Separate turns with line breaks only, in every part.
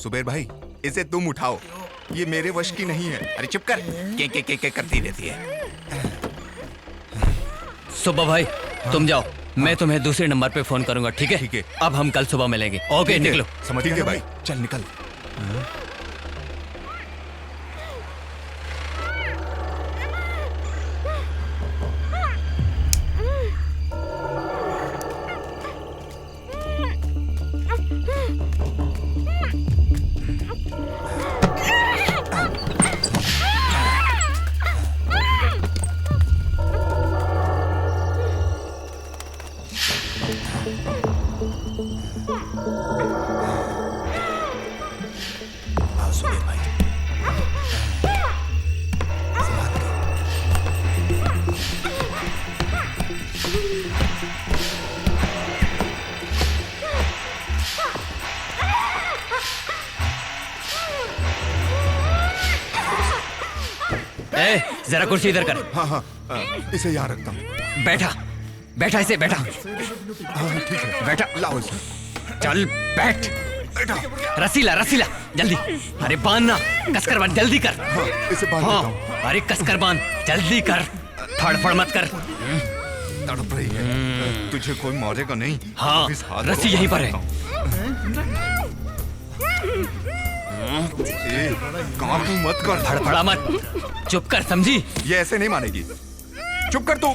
सुबेर भाई, इसे तुम उठाओ, ये मेरे वश की नहीं है। अरे चुप कर, के करती रहती है।
सुबह भाई तुम जाओ, मैं तुम्हें दूसरे नंबर पे फोन करूंगा, ठीक है?
ठीक है।
अब हम कल सुबह मिलेंगे। ओके, निकलो।
समझ गए भाई, चल निकल। आओ सुबेर भाई, संभाल के।
ए, जरा कुर्सी इधर कर।
हाँ, इसे यहाँ रखता हूँ।
बैठा बैठा, इसे बैठा।
हाँ ठीक है,
बैठा।
लाओ इसे।
चल बैठ।
बैठा।
रसीला रसीला, जल्दी। अरे बांधना, कसकर बांध, जल्दी कर।
हाँ, इसे बांध देता
हाँ,
हूँ।
अरे कसकर बांध, जल्दी कर। फड़फड़ मत कर।
तड़प रही है, तुझे कोई मारेगा नहीं।
हाँ,
इस हाथ
रस्सी
को
यहीं पर है।
ए, काम तू मत कर।
फड़फड़ा मत, चुप कर, समझी?
ये ऐसे नहीं मानेगी। चुप कर तू,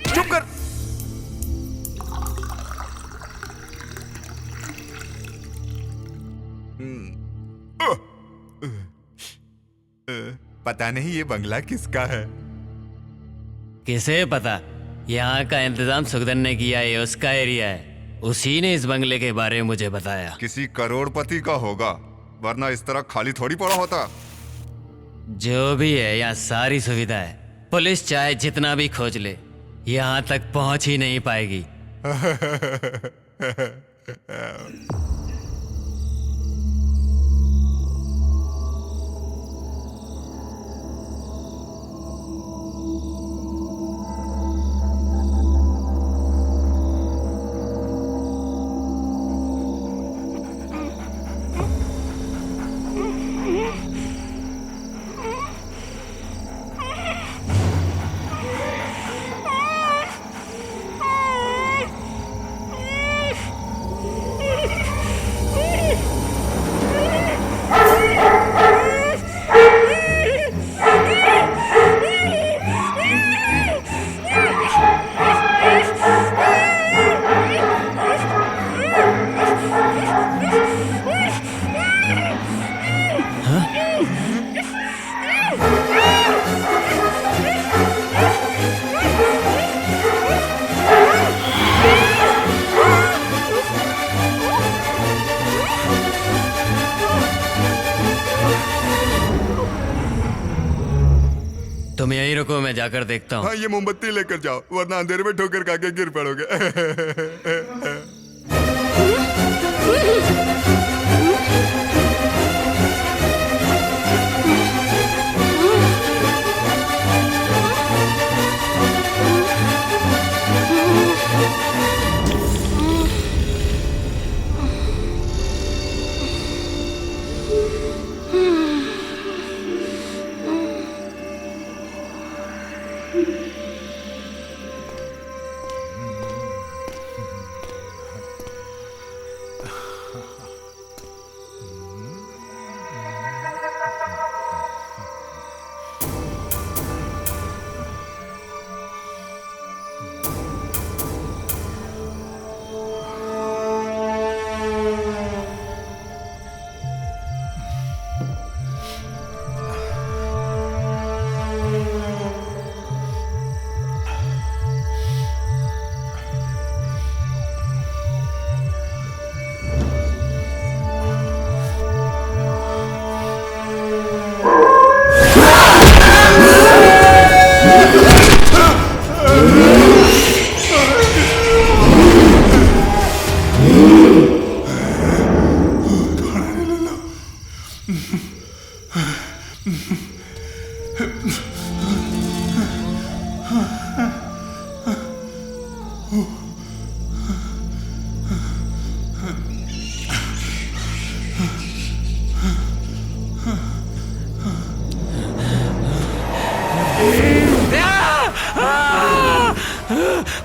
चुप कर। पता नहीं ये बंगला किसका है।
किसे पता? यहाँ का इंतजाम सुखदन ने किया है, उसका एरिया है। उसी ने इस बंगले के बारे में मुझे बताया।
किसी करोड़पति का होगा, वरना इस तरह खाली थोड़ी पड़ा होता।
जो भी है, यहाँ सारी सुविधा है। पुलिस चाहे जितना भी खोज ले, यहाँ तक पहुँच ही नहीं पाएगी। तुम यहीं रुको, मैं जाकर देखता हूँ।
हाँ, ये मोमबत्ती लेकर जाओ, वरना अंधेरे में ठोकर खा के गिर पड़ोगे।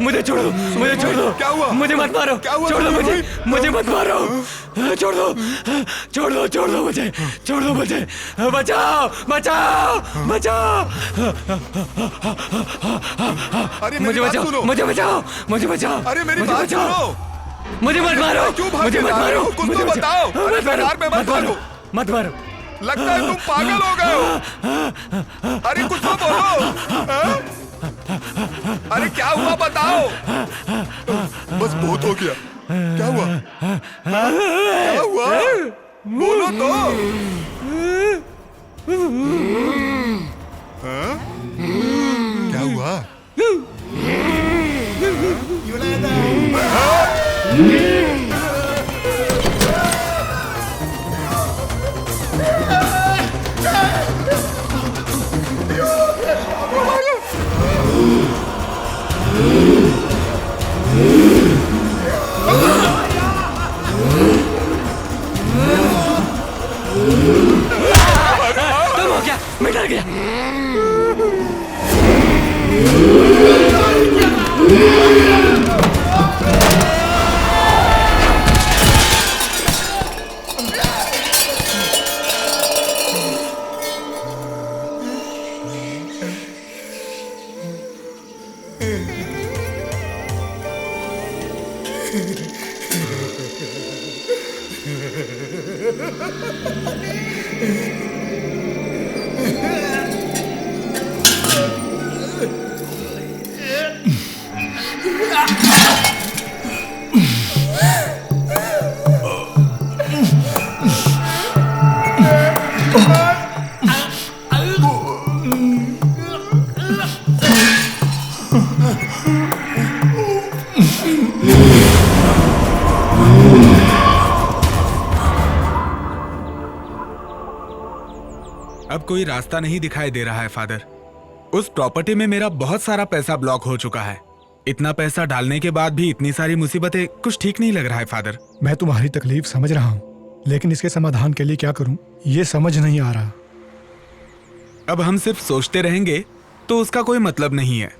मुझे छोड़ दो, मुझे छोड़ दो।
क्या हुआ?
मुझे मत मारो।
क्या हुआ?
छोड़ दो मुझे, मुझे मत मारो। छोड़ दो, छोड़ दो, छोड़ दो मुझे, छोड़ दो मुझे। बचाओ, बचाओ, बचाओ।
अरे
मुझे
मेरी बात
बचाओ,
सुनो।
मुझे बचाओ, मुझे बचाओ।
अरे मेरी
मुझे
बात
बचाओ।
सुनो।
मुझे मत मारो,
क्यों भाग
मुझे मत
जा रहे
मारो।
हो? कुछ
मुझे
तो
बचाओ।
बताओ। अरे
मत मारो,
बेकार में मत भागो।
मत मारो।
लगता है तुम पागल हो गए हो। अरे कुछ तो बोलो। हाँ? अरे क्या हुआ बताओ। बस बहुत हो गया। क्या हुआ? हाँ? क्या हुआ? बोलो तो। हाँ? क्या हुआ?
तुम हो क्या? मैं डर गया।
अब कोई रास्ता नहीं दिखाई दे रहा है फादर। उस प्रॉपर्टी में मेरा बहुत सारा पैसा ब्लॉक हो चुका है। इतना पैसा डालने के बाद भी इतनी सारी मुसीबतें, कुछ ठीक नहीं लग रहा है फादर।
मैं तुम्हारी तकलीफ समझ रहा हूँ, लेकिन इसके समाधान के लिए क्या करूँ ये समझ नहीं आ रहा।
अब हम सिर्फ सोचते रहेंगे तो उसका कोई मतलब नहीं है।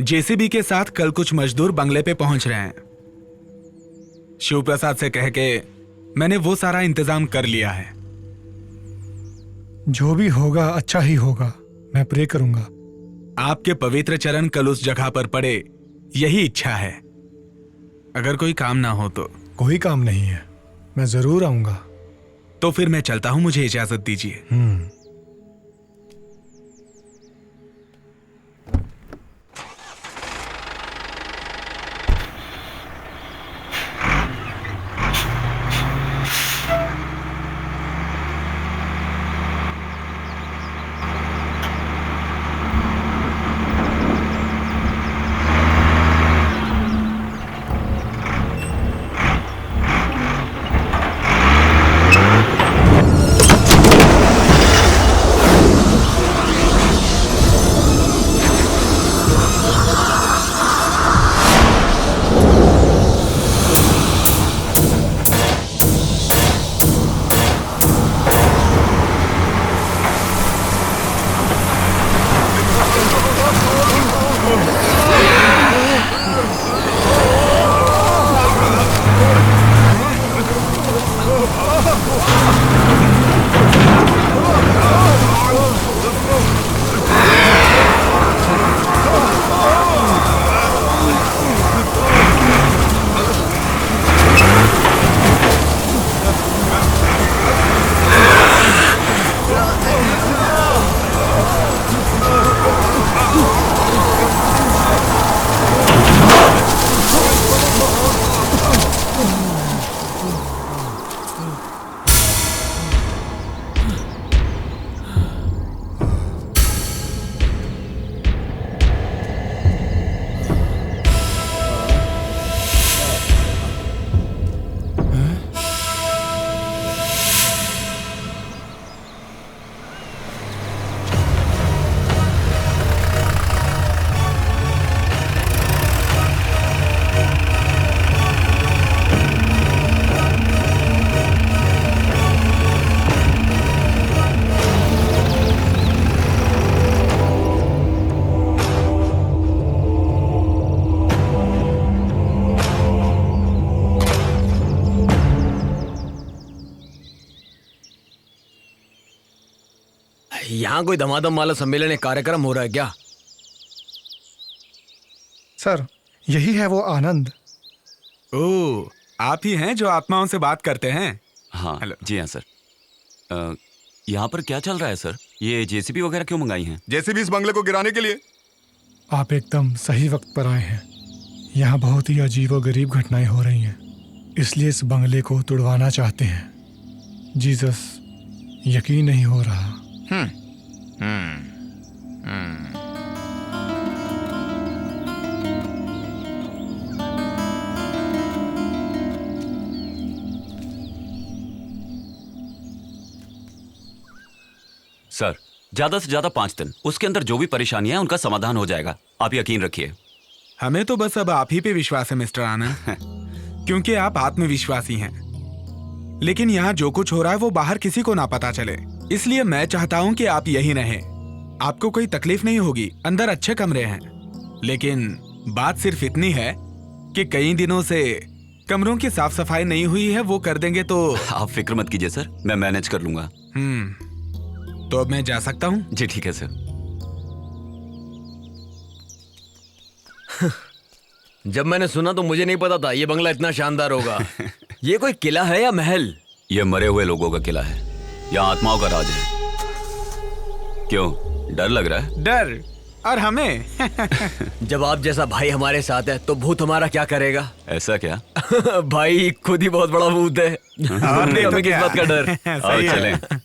जेसीबी के साथ कल कुछ मजदूर बंगले पे पहुंच रहे हैं। शिव प्रसाद से कह के मैंने वो सारा इंतजाम कर लिया है।
जो भी होगा अच्छा ही होगा, मैं प्रे करूंगा।
आपके पवित्र चरण कल उस जगह पर पड़े, यही इच्छा है। अगर कोई काम ना हो तो।
कोई काम नहीं है, मैं जरूर आऊंगा।
तो फिर मैं चलता हूं, मुझे इजाजत दीजिए।
यहाँ कोई धमाधम वाला सम्मेलन या कार्यक्रम हो रहा है क्या?
सर, यही है वो आनंद।
ओह, आप ही हैं जो आत्माओं से बात करते हैं?
हाँ
हेलो।
जी हाँ सर। यहाँ पर क्या चल रहा है सर? ये जेसीबी वगैरह क्यों मंगाई हैं?
जैसे भी इस बंगले को गिराने के लिए।
आप एकदम सही वक्त पर आए हैं। यहाँ बहुत ही अजीब और गरीब घटनाएं हो रही हैं, इसलिए इस बंगले को तुड़वाना चाहते हैं। जीसस, यकीन नहीं हो रहा।
सर ज्यादा से ज्यादा 5 दिन, उसके अंदर जो भी परेशानियां हैं उनका समाधान हो जाएगा, आप यकीन रखिए।
हमें तो बस अब आप ही पे विश्वास है मिस्टर आनंद, क्योंकि आप आत्मविश्वासी हैं। लेकिन यहाँ जो कुछ हो रहा है वो बाहर किसी को ना पता चले, इसलिए मैं चाहता हूँ कि आप यहीं रहें। आपको कोई तकलीफ नहीं होगी, अंदर अच्छे कमरे हैं। लेकिन बात सिर्फ इतनी है कि कई दिनों से कमरों की साफ सफाई नहीं हुई है, वो कर देंगे तो।
आप फिक्र मत कीजिए सर, मैं मैनेज कर लूंगा।
तो अब मैं जा सकता हूँ?
जी ठीक है सर।
जब मैंने सुना तो मुझे नहीं पता था ये बंगला इतना शानदार होगा। ये कोई किला है या महल?
ये मरे हुए लोगों का किला है, यहाँ आत्माओं का राज है। क्यों, डर लग रहा है?
डर? और हमें?
जब आप जैसा भाई हमारे साथ है तो भूत हमारा क्या करेगा?
ऐसा क्या?
भाई खुद ही बहुत बड़ा भूत है।
नहीं तो
हमें किस
क्या?
बात का डर?
आओ
सही है।
चलें।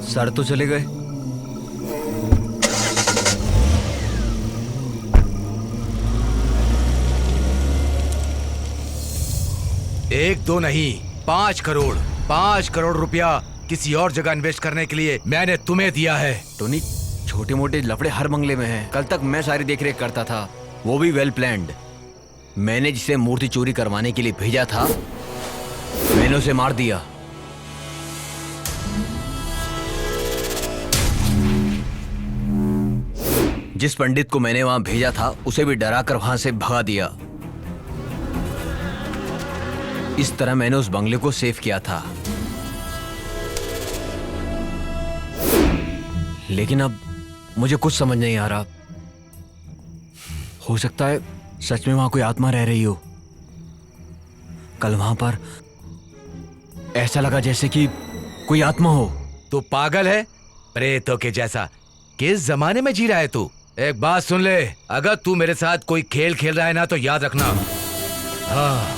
सर तो चले गए।
एक दो नहीं, 5 करोड़, 5 करोड़ रुपया किसी और जगह इन्वेस्ट करने के लिए मैंने तुम्हें दिया है।
टोनी, छोटे मोटे लफड़े हर बंगले में हैं। कल तक मैं सारी देखरेख करता था, वो भी वेल प्लान्ड। मैंने जिसे मूर्ति चोरी करवाने के लिए भेजा था, मैंने उसे मार दिया। जिस पंडित को मैंने वहां भेजा था, उसे भी डरा कर वहां से भगा दिया। इस तरह मैंने उस बंगले को सेव किया था। लेकिन अब मुझे कुछ समझ नहीं आ रहा। हो सकता है सच में वहां कोई आत्मा रह रही हो। कल वहां पर ऐसा लगा जैसे कि कोई आत्मा हो।
तू पागल है? प्रेतों के जैसा। किस जमाने में जी रहा है तू? एक बात सुन ले, अगर तू मेरे साथ कोई खेल खेल रहा है ना तो याद रखना। हाँ।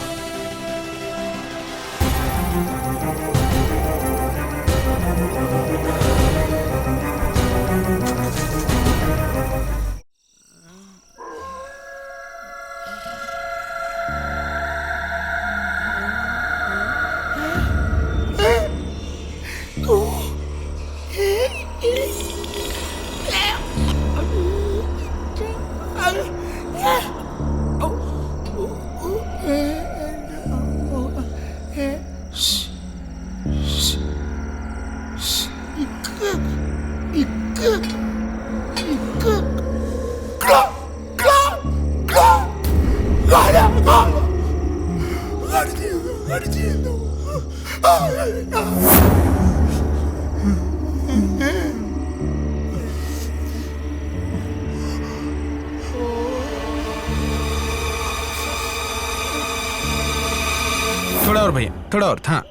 थोड़ा और भैया, थोड़ा और। हाँ,